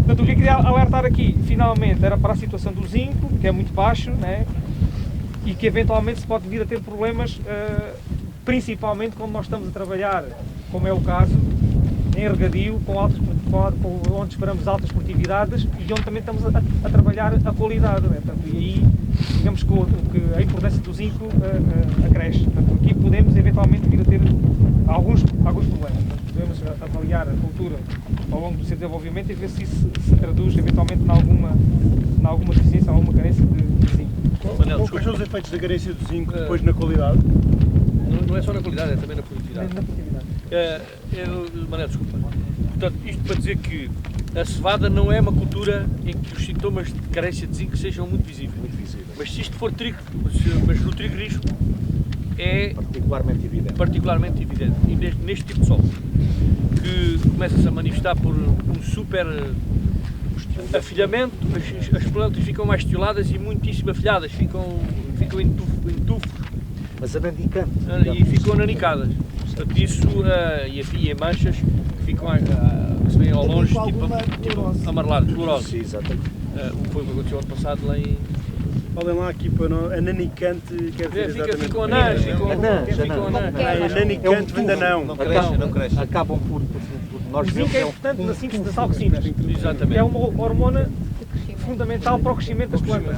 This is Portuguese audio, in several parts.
Portanto, o que eu queria alertar aqui, finalmente, era para a situação do zinco, que é muito baixo, né? E que eventualmente se pode vir a ter problemas, principalmente quando nós estamos a trabalhar, como é o caso, em regadio, onde esperamos altas produtividades e onde também estamos a trabalhar a qualidade. Né? Portanto, e aí, digamos que a importância do zinco acresce. Portanto, aqui podemos eventualmente vir a ter alguns problemas. Portanto, podemos avaliar a cultura ao longo do seu desenvolvimento e ver se isso se traduz eventualmente em alguma deficiência, alguma carência de zinco. Quais são os efeitos da carência do zinco depois na qualidade? Não é só na qualidade, é também na produtividade. Manel, desculpa. Portanto, isto para dizer que a cevada não é uma cultura em que os sintomas de carência de zinco sejam muito visíveis. Mas se isto for trigo, mas no trigo risco, é particularmente evidente. E neste tipo de solo, que começa-se a manifestar por um super afilhamento, as plantas ficam mais estioladas e muitíssimo afilhadas, ficam em tufos. Mas ananicante. E ficam ananicadas. Portanto, isso, e em manchas, que ficam que se veem ao longe, tipo amareladas, colorosas. Sim, exatamente. Foi o que aconteceu ano passado lá em... Olhem lá aqui para nós, ananicante quer dizer exatamente... Ficam anãs, ananicante vem de anão. Não cresce. Acabam por nós o zinco é importante na síntese das auxinas. Exatamente. É uma hormona fundamental para o crescimento das plantas.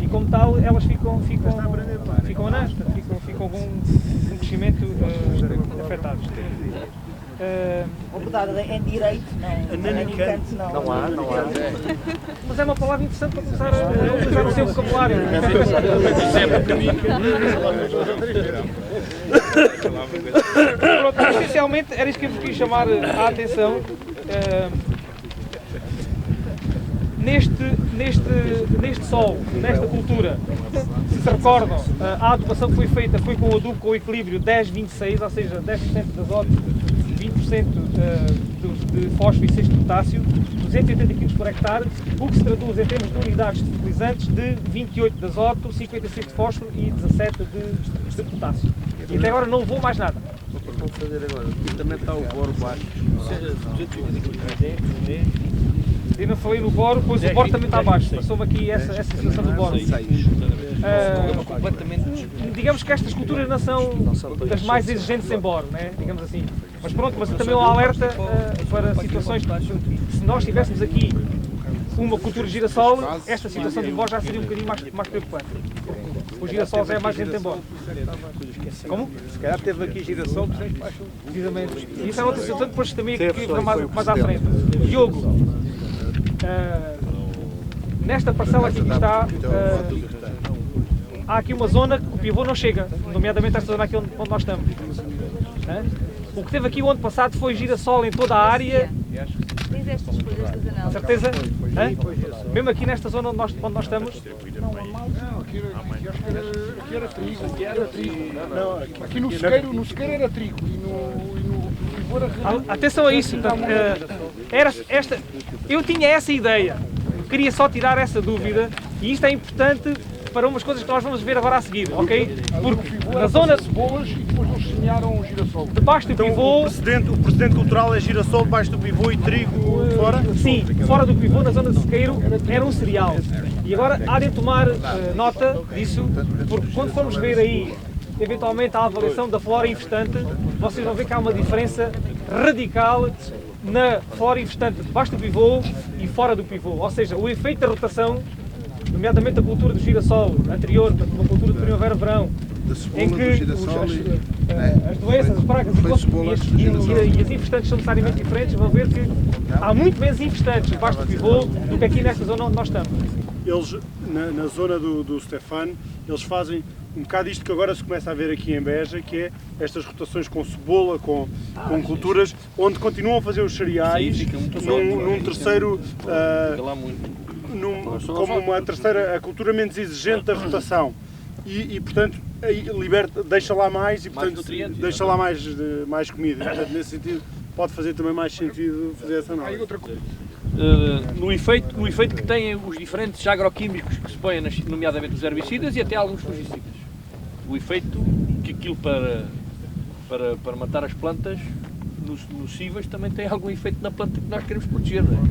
E como tal, elas ficam anãs, ficam com um crescimento afetado. Abordada em direito, ananicante não. Não há. Mas é uma palavra interessante para começar a utilizar no seu vocabulário. Essencialmente, era isso que eu vos quis chamar a atenção. Neste solo, nesta cultura, se recordam, a adubação que foi feita foi com o adubo com o equilíbrio 10-26, ou seja, 10% de azoto, 20% de fósforo e 6 de potássio, 280 kg por hectare, o que se traduz em termos de unidades de fertilizantes de 28 de azoto, 56 de fósforo e 17 de potássio. E até agora não vou mais nada. Vamos fazer agora. Também está o boro baixo. Eu não falei no boro, pois o boro também está abaixo. Passou-me aqui essa situação do boro. Digamos que estas culturas não são das mais exigentes em boro, né? Digamos assim. Mas pronto, mas também um alerta para situações que, se nós tivéssemos aqui uma cultura de girassol, esta situação do boro já seria um bocadinho mais preocupante. O girassol já é mais gente em boro. Como? Se calhar teve aqui girassol, precisamente. E isso é outra situação que depois também aqui mais à frente. Diogo. Nesta parcela aqui que está, há aqui uma zona que o pivô não chega, nomeadamente esta zona aqui onde nós estamos. O que teve aqui o ano passado foi girassol em toda a área. Diz estas folhas das análises. Certeza? Mesmo aqui nesta zona onde nós estamos? Não, aqui era trigo. Não, aqui no sequeiro era trigo e no pivô era... Atenção a isso. Eu tinha essa ideia. Queria só tirar essa dúvida e isto é importante para umas coisas que nós vamos ver agora a seguir, ok? Porque na zona de cebolas e depois eles semearam o girassol. Debaixo do pivô... O precedente cultural é girassol debaixo do pivô e trigo fora? Sim, fora do pivô, na zona de sequeiro, era um cereal. E agora há de tomar nota disso, porque quando formos ver aí, eventualmente, a avaliação da flora infestante, vocês vão ver que há uma diferença radical na flora infestante debaixo do pivô e fora do pivô. Ou seja, o efeito da rotação, nomeadamente a cultura do girassol anterior, uma cultura de primavera-verão, em que as doenças, as pragas e as infestantes são necessariamente diferentes, vão ver que há muito menos infestantes debaixo do pivô do que aqui nesta zona onde nós estamos. Eles, na zona do Stefano, eles fazem um bocado isto que agora se começa a ver aqui em Beja, que é estas rotações com cebola, com culturas, onde continuam a fazer os cereais num terceiro... como uma terceira, a cultura menos exigente da rotação e portanto deixa lá mais e portanto deixa lá mais comida. Portanto, nesse sentido pode fazer também mais sentido fazer essa análise. No efeito que têm os diferentes agroquímicos que se põem, nomeadamente os herbicidas e até alguns fungicidas. O efeito que aquilo para matar as plantas nocivas também tem algum efeito na planta que nós queremos proteger, não é?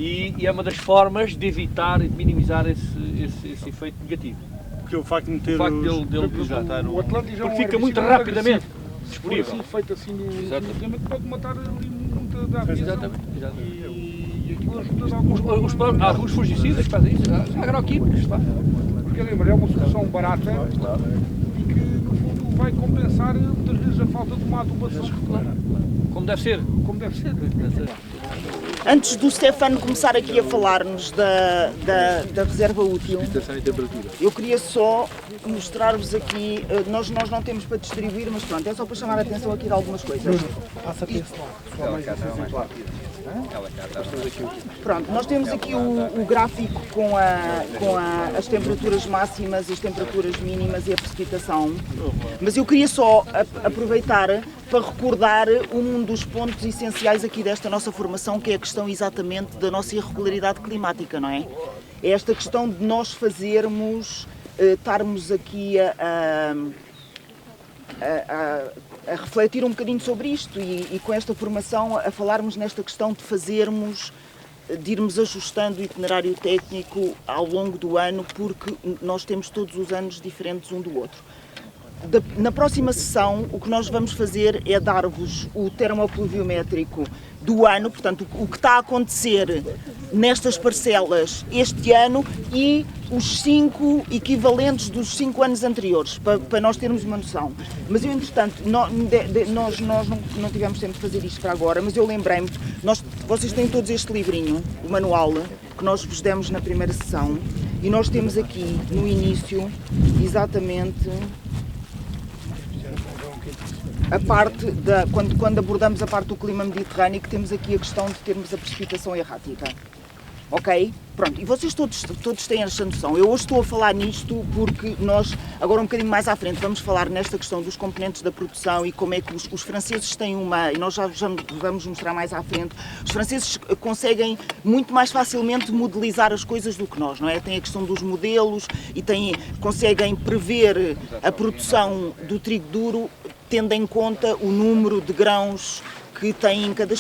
E é uma das formas de evitar e de minimizar esse efeito negativo. Porque o facto de meter dele já estar no... O Atlântico já é um Porque fica muito herbicida rapidamente agressivo. disponível. Se for assim, feito assim no pode matar ali muita da aviação. Exatamente. E aquilo ajuda a Alguns fungicidas fazem isso, agroquímicos, pá. porque lembra, é uma solução barata e que no fundo vai compensar muitas vezes a falta de uma adubação regular. Como deve ser. Como deve ser. Antes do Stefano começar aqui a falar-nos da reserva útil, eu queria só mostrar-vos aqui, nós não temos para distribuir, mas pronto, é só para chamar a atenção aqui de algumas coisas. Pronto, nós temos aqui o gráfico com as temperaturas máximas e as temperaturas mínimas e a precipitação, mas eu queria só aproveitar para recordar um dos pontos essenciais aqui desta nossa formação, que é a questão exatamente da nossa irregularidade climática, não é? É esta questão de nós estarmos aqui a refletir um bocadinho sobre isto e com esta formação a falarmos nesta questão de irmos ajustando o itinerário técnico ao longo do ano, porque nós temos todos os anos diferentes um do outro. Na próxima sessão, o que nós vamos fazer é dar-vos o termopluviométrico do ano, portanto, o que está a acontecer nestas parcelas este ano e os 5 equivalentes dos 5 anos anteriores, para nós termos uma noção. Mas eu, entretanto, nós não tivemos tempo de fazer isto para agora, mas eu lembrei-me, vocês têm todos este livrinho, o manual, que nós vos demos na primeira sessão, e nós temos aqui, no início, exatamente a parte quando abordamos a parte do clima mediterrâneo, que temos aqui a questão de termos a precipitação errática. Ok? Pronto, e vocês todos têm esta noção. Eu hoje estou a falar nisto porque nós, agora um bocadinho mais à frente, vamos falar nesta questão dos componentes da produção e como é que os franceses têm e nós já vamos mostrar mais à frente, os franceses conseguem muito mais facilmente modelizar as coisas do que nós, não é? Tem a questão dos modelos e conseguem prever a produção do trigo duro tendo em conta o número de grãos que tem em cada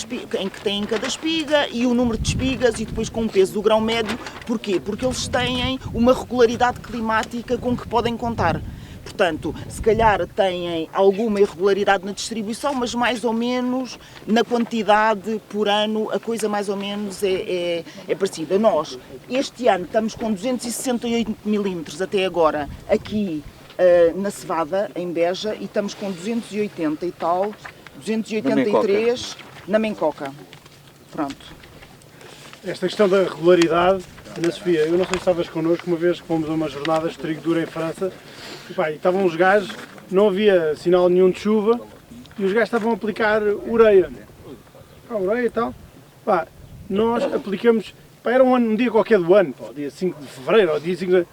espiga e o número de espigas e depois com o peso do grão médio. Porquê? Porque eles têm uma regularidade climática com que podem contar. Portanto, se calhar têm alguma irregularidade na distribuição, mas mais ou menos na quantidade por ano a coisa mais ou menos é parecida. Nós, este ano, estamos com 268 milímetros até agora aqui na Cevada, em Beja, e estamos com 280 e tal, 283 na Mencoca. Pronto. Esta questão da regularidade, Ana Sofia, eu não sei se estavas connosco uma vez que fomos a uma jornada de trigo duro em França, e estavam os gajos, não havia sinal nenhum de chuva, e os gajos estavam a aplicar ureia. Ureia e tal. Nós aplicamos, era um dia qualquer do ano, dia 5 de fevereiro, ou dia 5 de...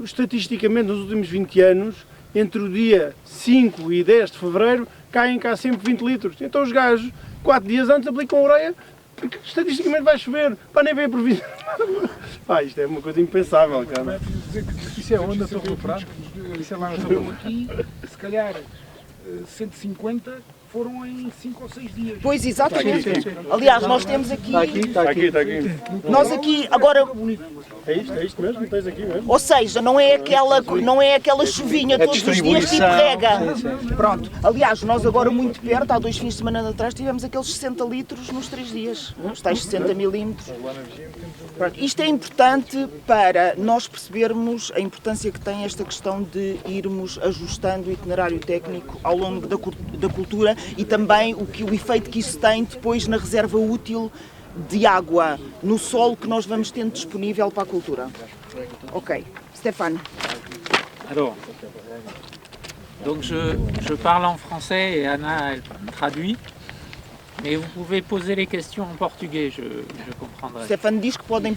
estatisticamente, nos últimos 20 anos, entre o dia 5 e 10 de fevereiro, caem cá sempre 20 litros. Então os gajos, 4 dias antes, aplicam ureia, porque estatisticamente vai chover, nem vem a previsão. Isto é uma coisa impensável, cara. Isso é onda para o prato. Isso é lá aqui, se calhar 150 foram em 5 ou 6 dias. Pois, exatamente. Aliás, nós temos aqui... Está aqui. Nós aqui, agora... É isto mesmo? Tens aqui mesmo? Ou seja, não é aquela chuvinha todos os dias tipo rega. Pronto. Aliás, nós agora muito perto, há 2 fins de semana atrás, tivemos aqueles 60 litros nos 3 dias. Os tais 60 milímetros. Pronto. Isto é importante para nós percebermos a importância que tem esta questão de irmos ajustando o itinerário técnico ao longo da cultura e também o efeito que isso tem depois na reserva útil de água no solo que nós vamos tendo disponível para a cultura. Ok. Stéphane. Alors, donc je parle en français et Anna elle traduit, mais vous pouvez poser les questions en portugais, je comprendrai. Stéphane diz que podem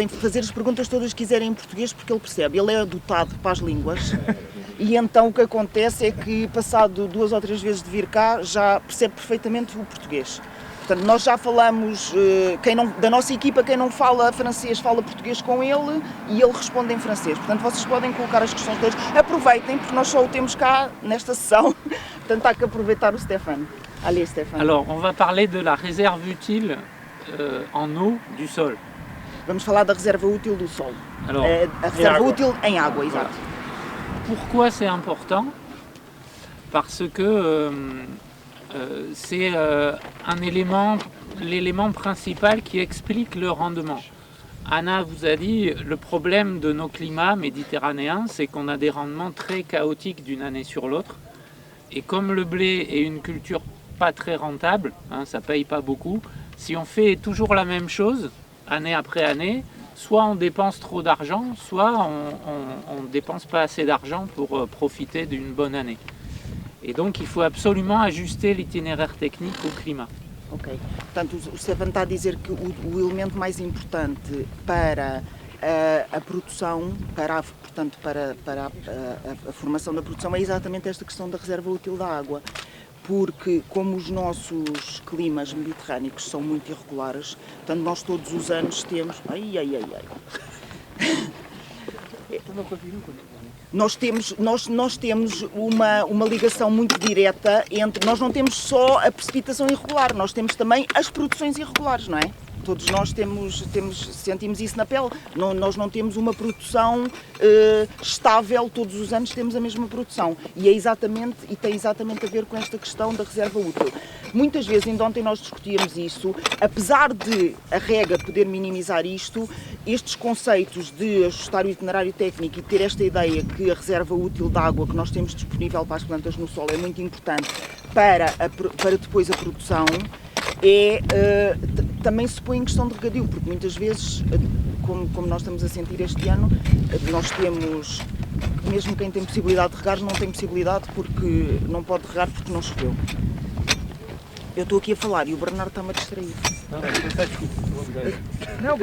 fazer as perguntas todas que quiserem em português porque ele percebe, ele é dotado para as línguas. E então o que acontece é que, passado 2 ou 3 vezes de vir cá, já percebe perfeitamente o português. Portanto, nós já falamos, da nossa equipa, quem não fala francês fala português com ele e ele responde em francês. Portanto, vocês podem colocar as questões todas. Aproveitem, porque nós só o temos cá nesta sessão. Portanto, há que aproveitar o Stéphane. Allez, Stéphane. Alors, on va parler de la réserve utile en eau du sol. Vamos falar da reserva útil do solo. Alors, A reserva útil em água, exato. pourquoi c'est important? Parce que c'est l'élément principal qui explique le rendement. Anna vous a dit, le problème de nos climats méditerranéens, c'est qu'on a des rendements très chaotiques d'une année sur l'autre. Et comme le blé est une culture pas très rentable, hein, ça paye pas beaucoup, si on fait toujours la même chose, année après année, soit on dépense trop d'argent, soit on ne dépense pas assez d'argent pour profiter d'une bonne année. Et donc il faut absolument ajuster l'itinéraire technique au climat. Ok. Portanto, o Stefan está a dizer que o elemento mais importante para a produção, portanto, para a formação da produção é exatamente esta questão da reserva útil da água. Porque como os nossos climas mediterrâneos são muito irregulares, portanto nós todos os anos temos... Nós temos uma ligação muito direta entre... Nós não temos só a precipitação irregular, nós temos também as produções irregulares, não é? Todos nós sentimos isso na pele. Nós não temos uma produção estável, todos os anos temos a mesma produção. E tem exatamente a ver com esta questão da reserva útil. Muitas vezes, ainda ontem nós discutíamos isso, apesar de a rega poder minimizar isto, estes conceitos de ajustar o itinerário técnico e ter esta ideia que a reserva útil de água que nós temos disponível para as plantas no solo é muito importante para depois a produção, também se põe em questão de regadio, porque muitas vezes, como nós estamos a sentir este ano, nós temos, mesmo quem tem possibilidade de regar, não tem possibilidade porque não pode regar porque não choveu. Eu estou aqui a falar e o Bernardo está-me a distrair.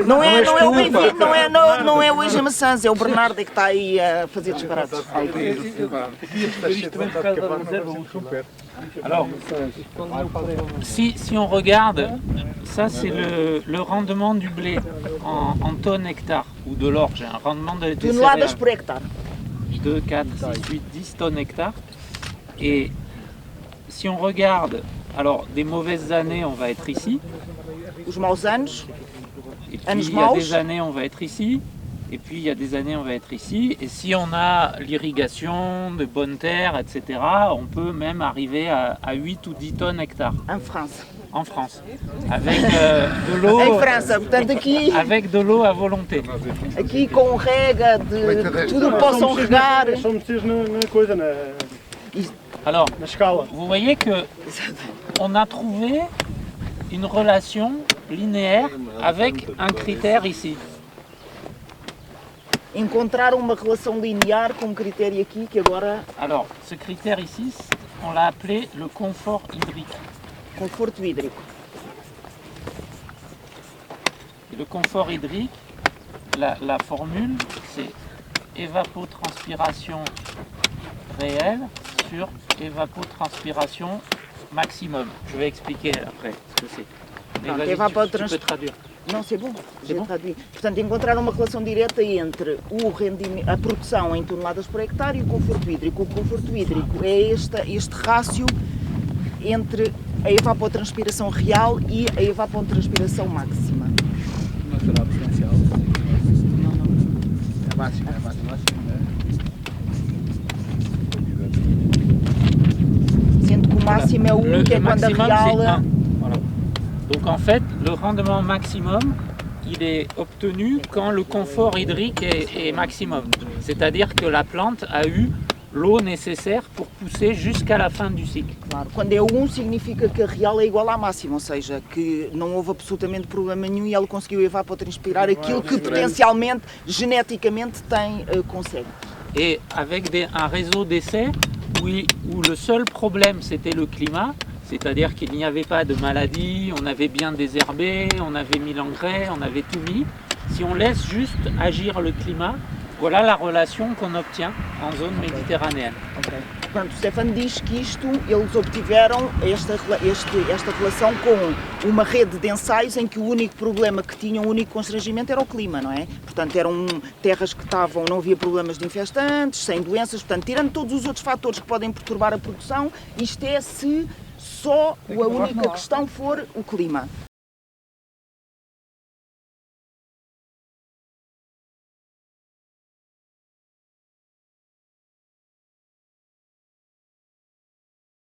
Não é o Engenho Sanz, é o Bernardo que está aí a fazer disparates. Alors, si on regarde, ça c'est le rendement du blé en tonnes hectares, ou de l'orge, un rendement des Toneladas céréales. por hectare. 2, 4, 6, 8, 10 tonnes hectares. Et si on regarde, alors des mauvaises années, on va être ici. Os maus anos, Et puis il y a des années, on va être ici. Et puis il y a des années, on va être ici. Et si on a l'irrigation, de bonnes terres, etc., on peut même arriver à 8 ou 10 tonnes hectares. em França. En France. Avec de l'eau. Em França, portanto aqui, Avec de l'eau à volonté. aqui com rega, de tudo que possam regar. São metidos na coisa, Alors, na escala. vous voyez que on a trouvé une relation linéaire avec un critère ici. Encontraram uma relação linear com um critério aqui que agora... Alors, ce critère ici, on l'a appelé le confort hydrique. Conforto hídrico. Et le confort hydrique, la formule, c'est évapotranspiration réelle sur évapotranspiration maximum. Je vais expliquer après ce que c'est. Mais vas-y, tu peux traduire. Não, c'est bom, já traduzi. Portanto, encontraram uma relação direta entre a produção em toneladas por hectare e o conforto hídrico. O conforto hídrico é este rácio entre a evapotranspiração real e a evapotranspiração máxima. Não será potencial? Não. É máximo. Sendo que o máximo é o 1, que é quando a real... Voilà. Donc en fait, le rendement maximum, il est obtenu quand le confort hydrique est maximum. C'est-à-dire que la plante a eu l'eau nécessaire pour pousser jusqu'à la fin du cycle. Claro, quando é 1 significa que a real é igual à máxima, ou seja, que não houve absolutamente problema nenhum e ela conseguiu evapotranspirar aquilo que potencialmente, geneticamente, consegue. Et avec un réseau d'essais où le seul problème c'était le climat, c'est-à-dire qu'il n'y avait pas de maladie, on avait bien désherbé, on avait mis l'engrais, on avait tout mis. Si on laisse juste agir le climat, voilà la relation qu'on obtient en zone méditerranéenne. Okay. Portanto, o Stefan diz que eles obtiveram esta relação com uma rede de ensaios em que o único problema que tinham, o único constrangimento era o clima, não é? Portanto, eram terras que não havia problemas de infestantes, sem doenças, portanto, tirando todos os outros fatores que podem perturbar a produção, isto é se só a única questão for o clima.